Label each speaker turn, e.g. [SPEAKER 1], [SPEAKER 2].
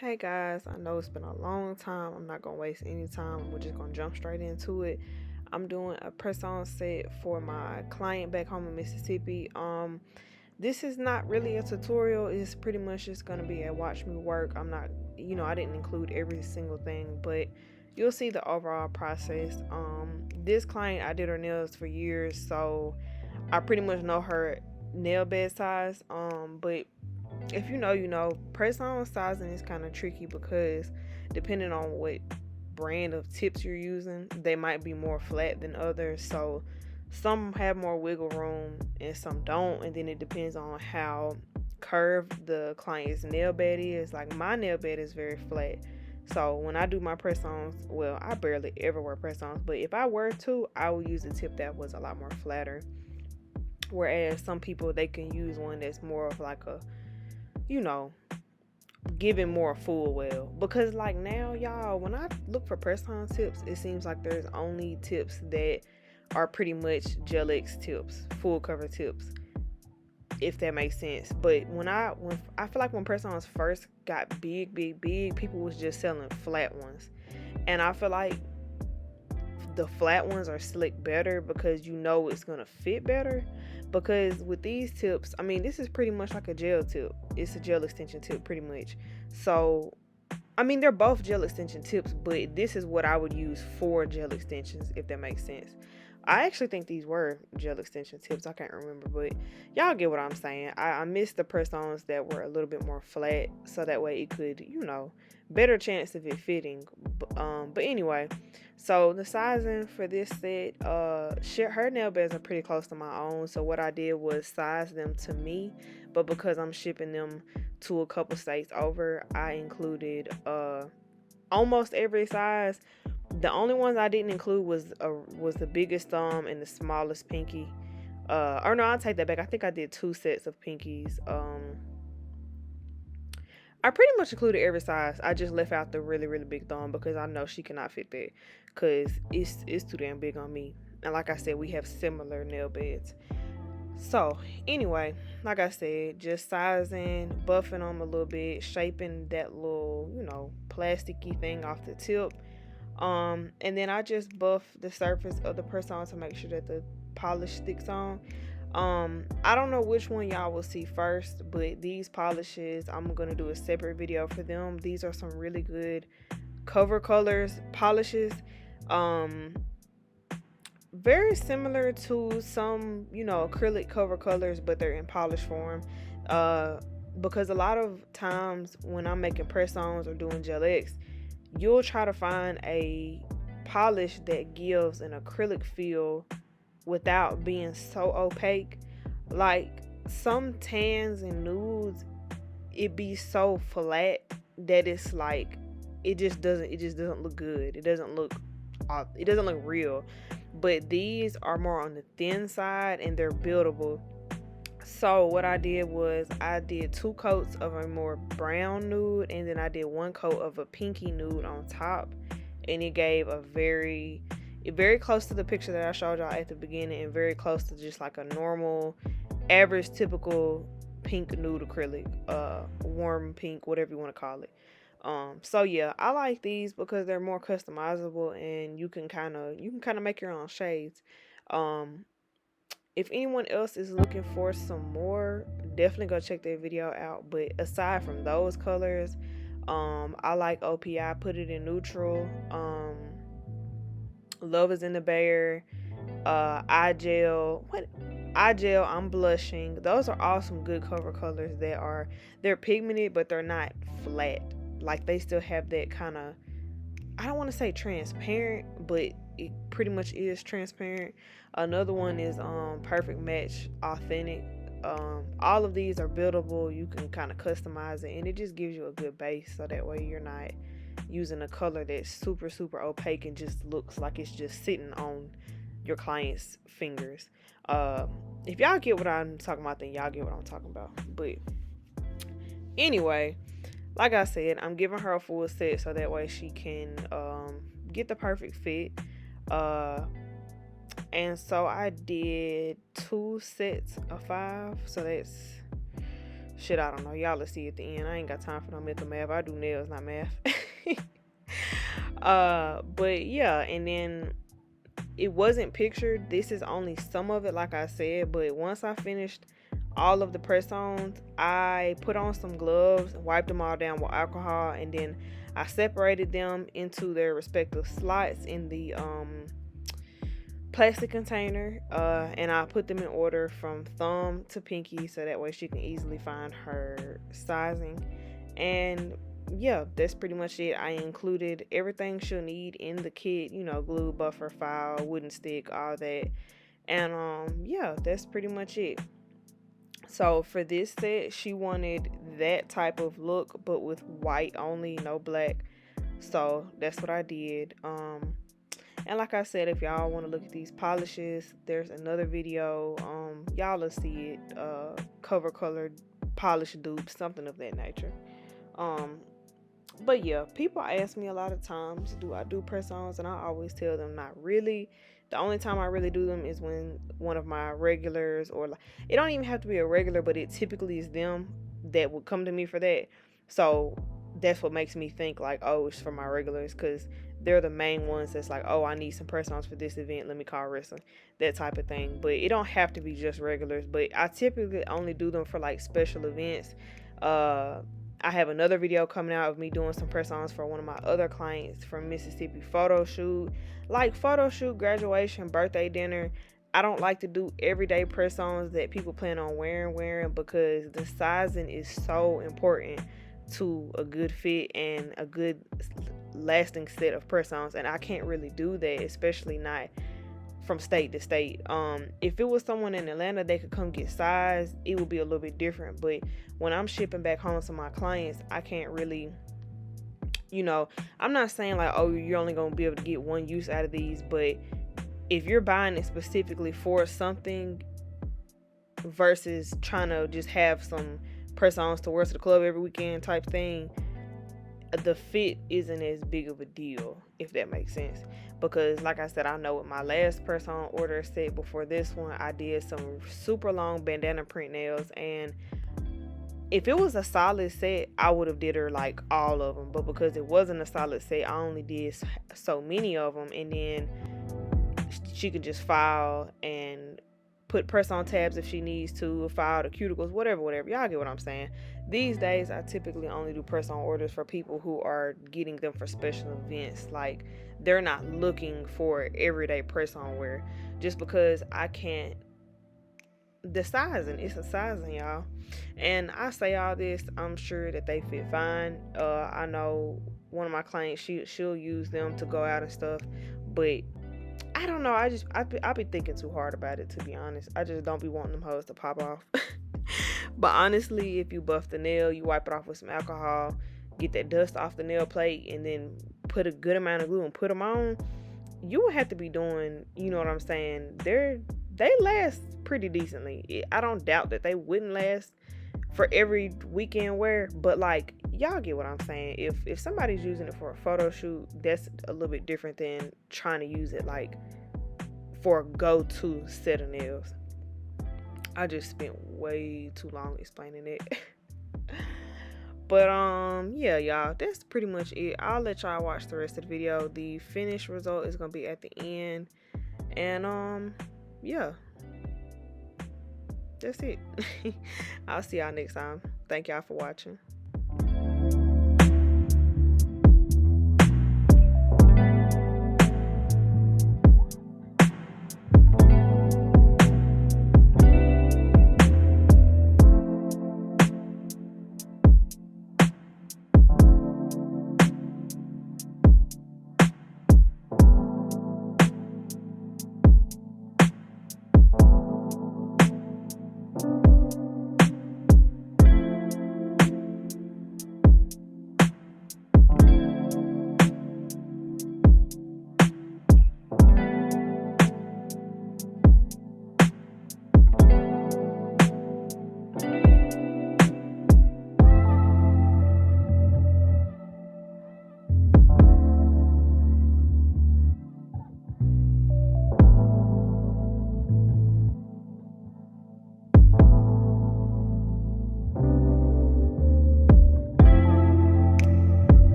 [SPEAKER 1] Hey guys, I know it's been a long time. I'm not gonna waste any time. We're just gonna jump straight into it. I'm doing a press on set for my client back home in Mississippi. This is not really a tutorial. It's pretty much just gonna be a watch me work. I'm not, I didn't include every single thing, but you'll see the overall process. This client, I did her nails for years, so I pretty much know her nail bed size. But if you know, press on sizing is kind of tricky because depending on what brand of tips you're using, they might be more flat than others. So some have more wiggle room and some don't. And then it depends on how curved the client's nail bed is. Like my nail bed is very flat. So when I do my press ons, well, I barely ever wear press ons, but if I were to, I would use a tip that was a lot more flatter. Whereas some people, they can use one that's more of like a, you know, giving more full well. Because like now, y'all, when I look for press on tips, it seems like there's only tips that are pretty much gel X tips, full cover tips, if that makes sense. But when I feel like when press ons first got big, people was just selling flat ones. And I feel like the flat ones are slick better because you know it's gonna fit better. Because with these tips, I mean, this is pretty much like a gel tip. It's a gel extension tip, pretty much. So, I mean, they're both gel extension tips, but this is what I would use for gel extensions, if that makes sense. I actually think these were gel extension tips. I can't remember, but y'all get what I'm saying. I missed the press-ons that were a little bit more flat, so that way it could, better chance of it fitting. But anyway, so the sizing for this set, her nail beds are pretty close to my own. So what I did was size them to me, but because I'm shipping them to a couple states over, I included almost every size. The only ones I didn't include was the biggest thumb and the smallest pinky. Or no, I'll take that back. I think I did two sets of pinkies. I pretty much included every size. I just left out the really, really big thumb because I know she cannot fit that because it's too damn big on me. And like I said, we have similar nail beds. So anyway, like I said, just sizing, buffing them a little bit, shaping that little, plasticky thing off the tip. And then I just buff the surface of the press on to make sure that the polish sticks on. I don't know which one y'all will see first, but these polishes, I'm gonna do a separate video for them. These are some really good cover colors polishes. Very similar to some, acrylic cover colors, but they're in polish form. Because a lot of times when I'm making press-ons or doing gel X, you'll try to find a polish that gives an acrylic feel without being so opaque. Like some tans and nudes, it be so flat that it's like it just doesn't look good. It doesn't look real. But these are more on the thin side and they're buildable. So what I did was I did 2 coats of a more brown nude, and then I did 1 coat of a pinky nude on top, and it gave very close to the picture that I showed y'all at the beginning, and very close to just like a normal, average, typical pink nude acrylic, warm pink, whatever you want to call it. So yeah, I like these because they're more customizable, and you can kind of make your own shades. If anyone else is looking for some more, definitely go check that video out. But aside from those colors, I like OPI. Put it in neutral. Love is in the Bear. Eye gel. I'm blushing. Those are all some good cover colors they're pigmented, but they're not flat. Like they still have that kind of, I don't want to say transparent, but it pretty much is transparent. Another one is Perfect Match Authentic. All of these are buildable. You can kind of customize it, and it just gives you a good base, so that way you're not using a color that's super opaque and just looks like it's just sitting on your client's fingers. If y'all get what I'm talking about, then y'all get what I'm talking about. But anyway, like I said, I'm giving her a full set so that way she can get the perfect fit. And so I did 2 sets of 5, so that's Shit, I don't know. Y'all will see at the end. I ain't got time for no mental math. I do nails, not math. But yeah, and then it wasn't pictured. This is only some of it, like I said. But once I finished all of the press-ons, I put on some gloves, wiped them all down with alcohol, and then I separated them into their respective slots in the plastic container, and I put them in order from thumb to pinky, so that way she can easily find her sizing. And yeah, that's pretty much it. I included everything she'll need in the kit, glue, buffer, file, wooden stick, all that. And yeah, that's pretty much it. So for this set, she wanted that type of look, but with white only, no black. So that's what I did. And like I said, if y'all want to look at these polishes, there's another video. Y'all will see it. Cover colored polish dupe, something of that nature. But yeah, people ask me a lot of times, do I do press-ons? And I always tell them not really. The only time I really do them is when one of my regulars, or like, it don't even have to be a regular, but it typically is them that would come to me for that. So that's what makes me think like, oh, it's for my regulars, because they're the main ones that's like, oh, I need some press-ons for this event, let me call wrestling, that type of thing. But it don't have to be just regulars, but I typically only do them for like special events. I have another video coming out of me doing some press-ons for one of my other clients from Mississippi. Photo shoot, graduation, birthday dinner. I don't like to do everyday press-ons that people plan on wearing, because the sizing is so important to a good fit and a good lasting set of press-ons, and I can't really do that, especially not from state to state. If it was someone in Atlanta that could come get size, it would be a little bit different. But when I'm shipping back home to my clients, I can't really, I'm not saying like, oh, you're only gonna be able to get one use out of these, but if you're buying it specifically for something versus trying to just have some press-ons to wear to the club every weekend type thing, the fit isn't as big of a deal, if that makes sense. Because like I said, I know with my last press-on order set before this one, I did some super long bandana print nails, and if it was a solid set, I would have did her like all of them. But because it wasn't a solid set, I only did so many of them, and then she could just file and put press-on tabs if she needs to, file the cuticles, whatever. Y'all get what I'm saying. These days, I typically only do press-on orders for people who are getting them for special events. Like, they're not looking for everyday press-on wear. Just because I can't... The sizing, it's a sizing, y'all. And I say all this, I'm sure that they fit fine. I know one of my clients, she'll use them to go out and stuff. But I don't know. I be thinking too hard about it, to be honest. I just don't be wanting them hoes to pop off. But honestly, if you buff the nail, you wipe it off with some alcohol, get that dust off the nail plate, and then put a good amount of glue and put them on, you would have to be doing, you know what I'm saying? They last pretty decently. I don't doubt that they wouldn't last for every weekend wear, but like, y'all get what I'm saying. If somebody's using it for a photo shoot, that's a little bit different than trying to use it like for a go-to set of nails. I just spent way too long explaining it. But yeah, y'all, that's pretty much it. I'll let y'all watch the rest of the video. The finished result is gonna be at the end. And yeah, that's it. I'll see y'all next time. Thank y'all for watching.